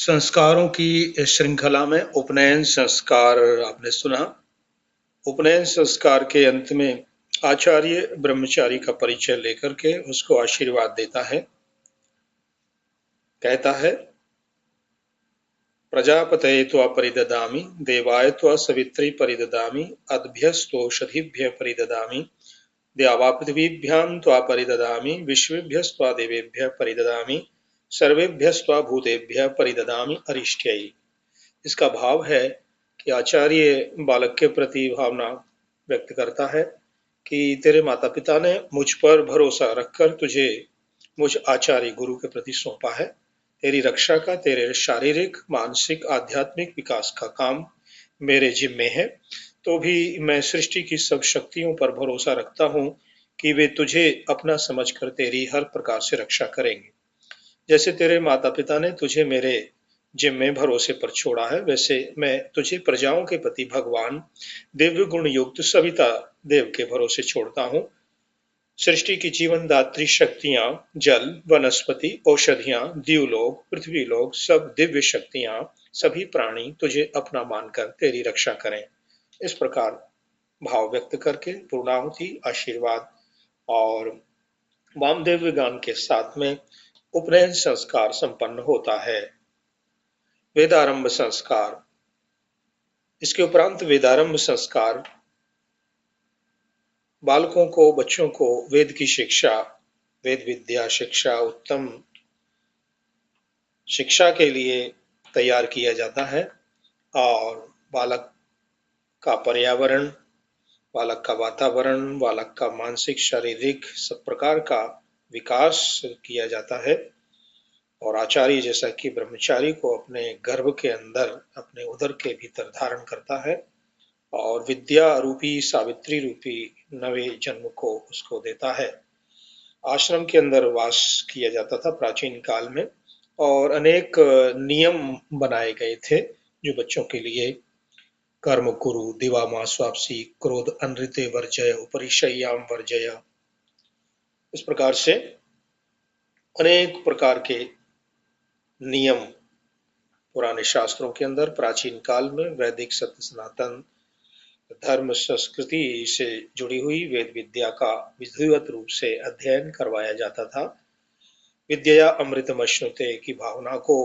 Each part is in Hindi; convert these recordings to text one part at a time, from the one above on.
संस्कारों की इस श्रृंखला में उपनयन संस्कार आपने सुना। उपनयन संस्कार के अंत में आचार्य ब्रह्मचारी का परिचय लेकर के उसको आशीर्वाद देता है। कहता है, प्रजापतये त्वा परिददामि, देवाय त्वा सवित्री परिददामि, अद्भ्यस्तोषधीभ्यः परिददामि, द्यावा पृथिवीभ्यां त्वा परिददामि, विश्वेभ्यस्त्वा देवेभ्यः परिददामि, सर्वेभ्यस्त्वा भूतेभ्यः परिददामि अरिष्टयै। इसका भाव है कि आचार्य बालक के प्रति भावना व्यक्त करता है कि तेरे माता पिता ने मुझ पर भरोसा रखकर तुझे मुझ आचार्य गुरु के प्रति सौंपा है। तेरी रक्षा का, तेरे शारीरिक, मानसिक, आध्यात्मिक विकास का काम मेरे जिम्मे है। तो भी मैं सृष्टि की सब शक्तियों पर भरोसा रखता हूँ कि वे तुझे अपना समझकर तेरी हर प्रकार से रक्षा करेंगे। जैसे तेरे माता पिता ने तुझे मेरे जिम्मे भरोसे पर छोड़ा है, वैसे मैं तुझे प्रजाओं के पति भगवान दिव्य गुण युक्त सविता देव के भरोसे छोड़ता हूँ। सृष्टि की जीवन दात्री शक्तियां, जल, वनस्पति, औषधियां, द्युलोक, पृथ्वीलोक, सब दिव्य शक्तियां, सभी प्राणी तुझे अपना मानकर तेरी रक्षा करें। इस प्रकार भाव व्यक्त करके पूर्णाहुति, आशीर्वाद और वामदेव गान के साथ में उपनयन संस्कार संपन्न होता है। वेदारंभ संस्कार। इसके उपरांत वेदारंभ संस्कार बालकों को, बच्चों को वेद की शिक्षा, वेद विद्या शिक्षा, उत्तम शिक्षा के लिए तैयार किया जाता है और बालक का पर्यावरण, बालक का वातावरण, बालक का मानसिक, शारीरिक सब प्रकार का विकास किया जाता है। और आचार्य जैसा कि ब्रह्मचारी को अपने गर्भ के अंदर, अपने उदर के भीतर धारण करता है और विद्या रूपी, सावित्री रूपी नवे जन्म को उसको देता है। आश्रम के अंदर वास किया जाता था प्राचीन काल में और अनेक नियम बनाए गए थे जो बच्चों के लिए, कर्म कुरु, दिवा मा स्वापसी, क्रोध अनृते वर्जय, उपरिशय्याम वर्जय। इस प्रकार से अनेक प्रकार के नियम पुराने शास्त्रों के अंदर प्राचीन काल में वैदिक सत्य सनातन धर्म संस्कृति से जुड़ी हुई वेद विद्या का विधिवत रूप से अध्ययन करवाया जाता था। विद्या अमृतमश्नुते की भावना को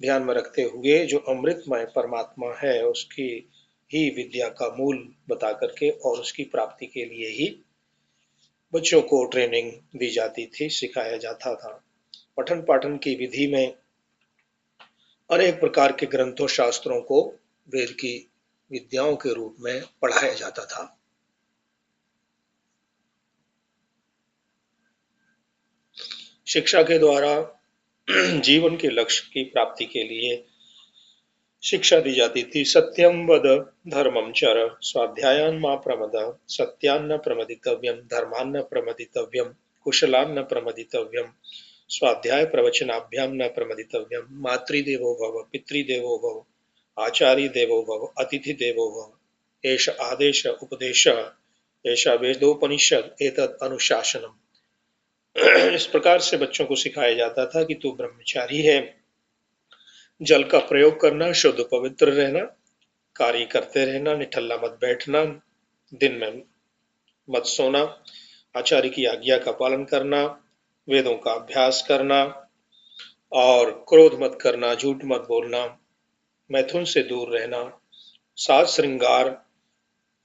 ध्यान में रखते हुए जो अमृतमय परमात्मा है उसकी ही विद्या का मूल बता करके और उसकी प्राप्ति के लिए ही बच्चों को ट्रेनिंग दी जाती थी, सिखाया जाता था। पठन पाठन की विधि में अनेक प्रकार के ग्रंथों, शास्त्रों को वेद की विद्याओं के रूप में पढ़ाया जाता था। शिक्षा के द्वारा जीवन के लक्ष्य की प्राप्ति के लिए शिक्षा दी जाती थी। सत्यम वद धर्मम चर, स्वाध्यायान मा प्रमद, सत्यान्न प्रमदितव्यम, धर्मान्न प्रमदितव्यम, कुशलान्न प्रमदितव्यम, स्वाध्याय प्रवचनाभ्याम न प्रमदितव्यम, मातृदेवो भव, पितृदेवो भव, आचार्य देवो भव, अतिथि देवो भव, एष आदेश उपदेश, ऐसा वेदोपनिषद, एतद अनुशासनम। इस प्रकार से बच्चों को सिखाया जाता था कि तू ब्रह्मचारी है, जल का प्रयोग करना, शुद्ध पवित्र रहना, कार्य करते रहना, निठल्ला मत बैठना, दिन में मत सोना, आचार्य की आज्ञा का पालन करना, वेदों का अभ्यास करना और क्रोध मत करना, झूठ मत बोलना, मैथुन से दूर रहना, साज श्रृंगार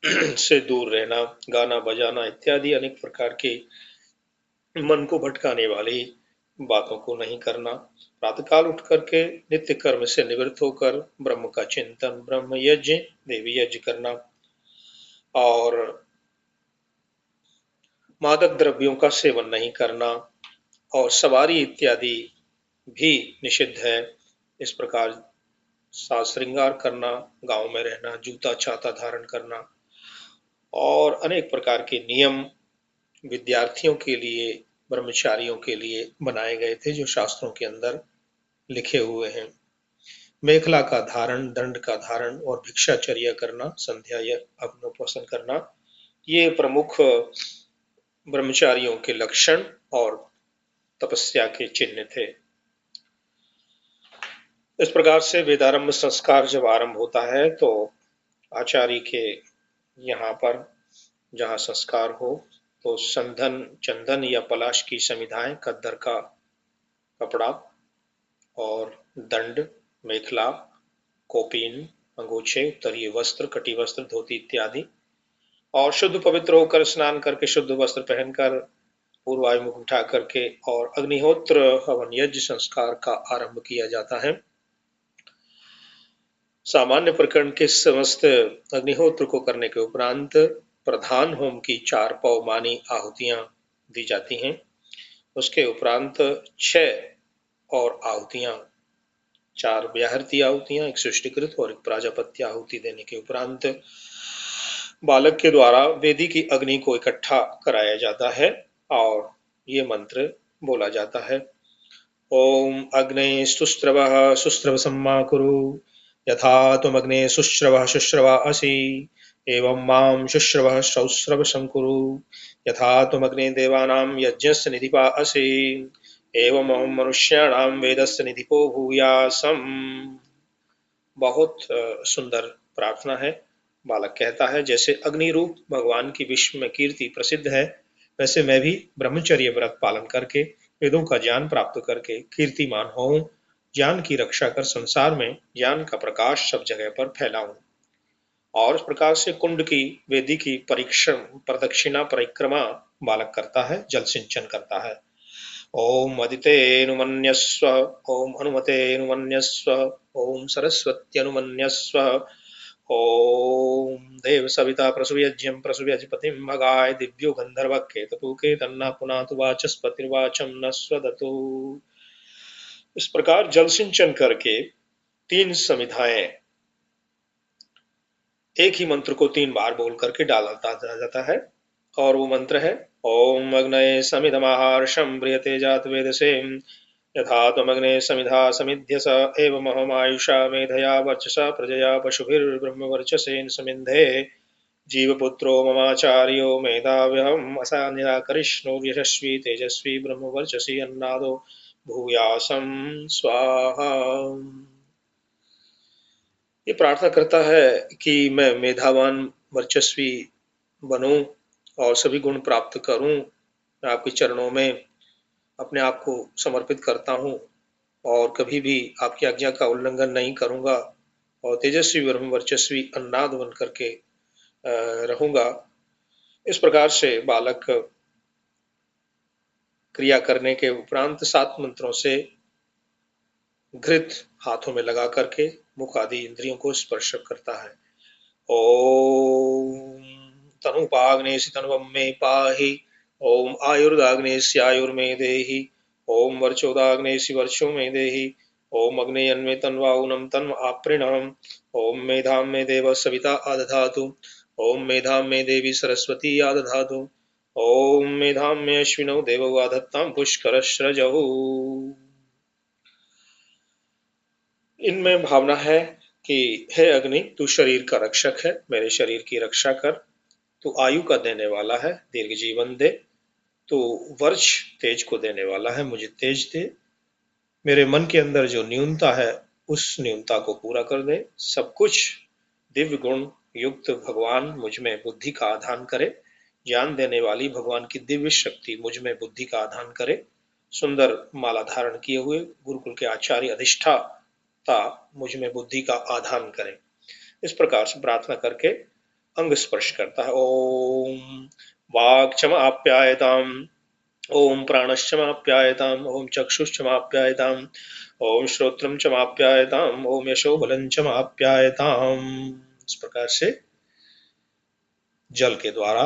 से दूर रहना, गाना बजाना इत्यादि अनेक प्रकार के मन को भटकाने वाली बातों को नहीं करना। प्रातःकाल उठ करके नित्य कर्म से निवृत्त होकर ब्रह्म का चिंतन, ब्रह्म यज्ञ, देवी यज्ञ करना और मादक द्रव्यों का सेवन नहीं करना और सवारी इत्यादि भी निषिद्ध है। इस प्रकार साज श्रृंगार करना, गांव में रहना, जूता छाता धारण करना और अनेक प्रकार के नियम विद्यार्थियों के लिए, ब्रह्मचारियों के लिए बनाए गए थे जो शास्त्रों के अंदर लिखे हुए हैं। मेखला का धारण, दंड का धारण और भिक्षाचर्या करना, संध्या या अग्नोपासन करना, ये प्रमुख ब्रह्मचारियों के लक्षण और तपस्या के चिन्ह थे। इस प्रकार से वेदारंभ संस्कार जब आरंभ होता है तो आचार्य के यहाँ पर जहाँ संस्कार हो तो संधन, चंदन या पलाश की समिधाएं, खद्दर का कपड़ा और दंड, मेखला, कोपीन, अंगोछे, उत्तरीय वस्त्र, कटी वस्त्र, धोती इत्यादि, और शुद्ध पवित्र होकर स्नान करके शुद्ध वस्त्र पहनकर पूर्वाभिमुख उठा करके और अग्निहोत्र हवन यज्ञ संस्कार का आरंभ किया जाता है। सामान्य प्रकरण के समस्त अग्निहोत्र को करने के उपरांत प्रधान होम की 4 पवमानी आहुतियां दी जाती हैं। उसके उपरांत 6 और आहुतियां, 4 व्याहृति आहुतियां, एक सृष्टिकृत और एक प्राजापत्य आहुति देने के उपरांत बालक के द्वारा वेदी की अग्नि को इकट्ठा कराया जाता है और ये मंत्र बोला जाता है। ओम अग्ने सुस्रवः सुस्रव सम्मा कुरु यथा त्वमग्ने सुश्रवः शुश्रवा असि एवं मां शुश्रवः सौस्रव संकुरु यथा त्वमग्ने देवानां यज्ञस्य निधिपा असि एवं अहं मनुष्याणां वेदस्य निधिपो भूयासम्। बहुत सुंदर प्रार्थना है। बालक कहता है, जैसे अग्नि रूप भगवान की विश्व में कीर्ति प्रसिद्ध है, वैसे मैं भी ब्रह्मचर्य व्रत पालन करके वेदों का ज्ञान प्राप्त करके कीर्तिमान होऊं, ज्ञान की रक्षा कर संसार में ज्ञान का प्रकाश सब जगह पर फैलाऊं। और इस प्रकार से कुंड की, वेदी की परीक्षण प्रदक्षिणा परिक्रमा बालक करता है, जल सिंचन करता है। ओम अदितेनुमन्यस्व, ओम हनुमतेनुमन्यस्व, ओम सरस्वत्यनुमन्यस्व, ओम देव सविता प्रसूयज्यं प्रसूयजपतिं भगाय दिव्यो गंधर्व केतुके तन्ना पुनातु वाचस्पतिर्वाचम न स्वदतु। इस प्रकार जल सिंचन करके 3 समिधाएं एक ही मंत्र को 3 बार बोल करके डाला जाता है और वो मंत्र है ओम अग्नये समिधमाहर्षं प्रियते जात वेदसे यथा त्वमग्ने समिधा समिध्यस एवमहमायुषा मेधया वर्चसा प्रजया पशुभिर्ब्रह्मवर्चसेन समिन्धे जीवपुत्रो ममाचार्यो मेधाव्यहम् असा निराकरिष्णो यशस्वी तेजस्वी ब्रह्मवर्चसी अन्नादो भूयासं स्वाहा। ये प्रार्थना करता है कि मैं मेधावान वर्चस्वी बनूं और सभी गुण प्राप्त करूं। मैं आपके चरणों में अपने आप को समर्पित करता हूं और कभी भी आपकी आज्ञा का उल्लंघन नहीं करूंगा और तेजस्वी ब्रह्म वर्चस्वी अन्नाद बन करके रहूंगा। इस प्रकार से बालक क्रिया करने के उपरांत 7 मंत्रों से घृत हाथों में लगा करके मुख आदि इंद्रियों को स्पर्श करता है। ओम तनुपाग्नेसि तनुवं मे पाहि, ओम आयुर्दाग्नेस्यायुर्मे देहि, ओम वर्चोदाग्नेसि वर्चो मे देहि, ओम अग्नेयन्मे तन्वाऊनं तन्म आपृणम्, ओम मेधां मे देव सविता आदधातु, ओम मेधां मे देवी सरस्वती आदधातु, ओम मेधां मे अश्विनौ देवौ आधत्तां पुष्करस्रजौ। इनमें भावना है कि हे अग्नि, तू शरीर का रक्षक है, मेरे शरीर की रक्षा कर। तू आयु का देने वाला है, दीर्घ जीवन दे। तू वर्ष तेज को देने वाला है, मुझे तेज दे। मेरे मन के अंदर जो न्यूनता है उस न्यूनता को पूरा कर दे। सब कुछ दिव्य गुण युक्त भगवान मुझ में बुद्धि का आधान करे। ज्ञान देने वाली भगवान की दिव्य शक्ति मुझ में बुद्धि का आधान करे। सुंदर माला धारण किए हुए गुरुकुल के आचार्य अधिष्ठाता मुझ में बुद्धि का आधान करें। इस प्रकार से प्रार्थना करके अंग स्पर्श करता है। ओम वाक्क्षमाप्यायताम, ओम प्राणश्चमाप्यायताम, ओम चक्षुश्चमाप्यायताम, ओम श्रोत्रम चमाप्यायताम, ओम यशोबलं चमाप्यायताम। इस प्रकार से जल के द्वारा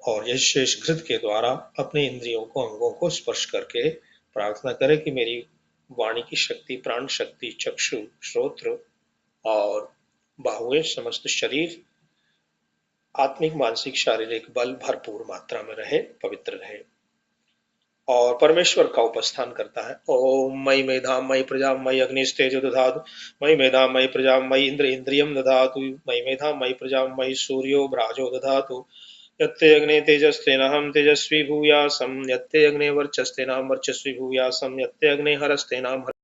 और यशेष घृत के द्वारा अपने इंद्रियों को, अंगों को स्पर्श करके प्रार्थना करें कि मेरी वाणी की शक्ति, प्राण शक्ति, चक्षु, श्रोत्र और बाहुएं, समस्त शरीर आत्मिक, मानसिक, शारीरिक बल भरपूर मात्रा में रहे, पवित्र रहे। और परमेश्वर का उपस्थान करता है। ओम मयि मेधां मयि प्रजा मयि अग्निस्तेजो दधातु, मयि मेधां मयि प्रजा मयि इंद्र इंद्रियं दधातु, मयि मेधां मयि प्रजा मयि सूर्यो भ्राजो दधातु, यत्ते अग्ने तेजस्तेनाहं तेजस्वी भूयासं, यत्ते अग्ने वर्चस्तेनाहं वर्चस्वी भूयासं, यत्ते अग्ने हरस्तेनाहं